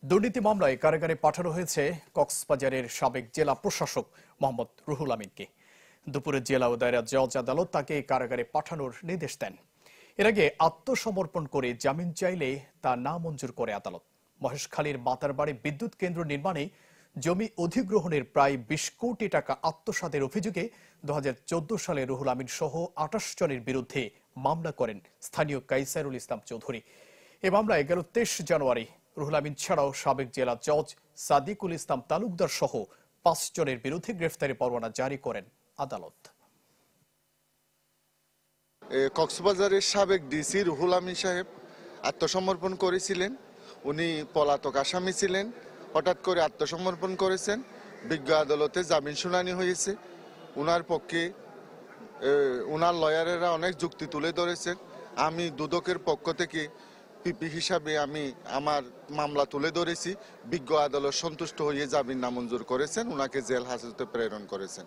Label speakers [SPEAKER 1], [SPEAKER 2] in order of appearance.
[SPEAKER 1] দুর্নীতি মামলায় কারাগারে পাঠানো হয়েছে কক্সবাজারের সাবেক জেলা প্রশাসক মোহাম্মদ রুহুল আমিনকে। দুপুরে জেলা ও দায়রা জজ আদালত তাকে কারাগারে পাঠানোর নির্দেশ দেন। এর আগে আত্মসমর্পণ করে জামিন চাইলে তা নামঞ্জুর করে আদালত। মহেশখালীর মাতারবাড়ি বিদ্যুৎ কেন্দ্র নির্মাণে জমি অধিগ্রহণের প্রায় ২০ কোটি টাকা আত্মসাতের অভিযোগে ২০১৪ সালে রুহুল আমিন সহ ২৮ জনের বিরুদ্ধে মামলা করেন স্থানীয় কাইসারুল ইসলাম চৌধুরী। এ মামলায় গেল ২৩ জানুয়ারি রুহুল আমিন ছাড়াও সাবেক জেলা জজ সাদিকুল ইসলাম তালুকদার সহ ৫ জনের বিরুদ্ধে গ্রেফতারি পরোয়ানা জারি করেন আদালত।
[SPEAKER 2] কক্সবাজারের সাবেক ডিসি রুহুল আমিন সাহেব আত্মসমর্পণ করেছিলেন। উনি পলাতক আসামি ছিলেন, হঠাৎ করে আত্মসমর্পণ করেছেন। বিজ্ঞ আদালতে জামিন শুনানি হয়েছে। উনার পক্ষে উনার লয়ারেরা অনেক যুক্তি তুলে ধরেছেন। আমি দুদকের পক্ষ থেকে পিপি হিসাবে আমি আমার মামলা তুলে ধরেছি। বিজ্ঞ আদালত সন্তুষ্ট হয়ে জামিন নামঞ্জুর করেছেন, উনাকে জেল হাজতে প্রেরণ করেছেন।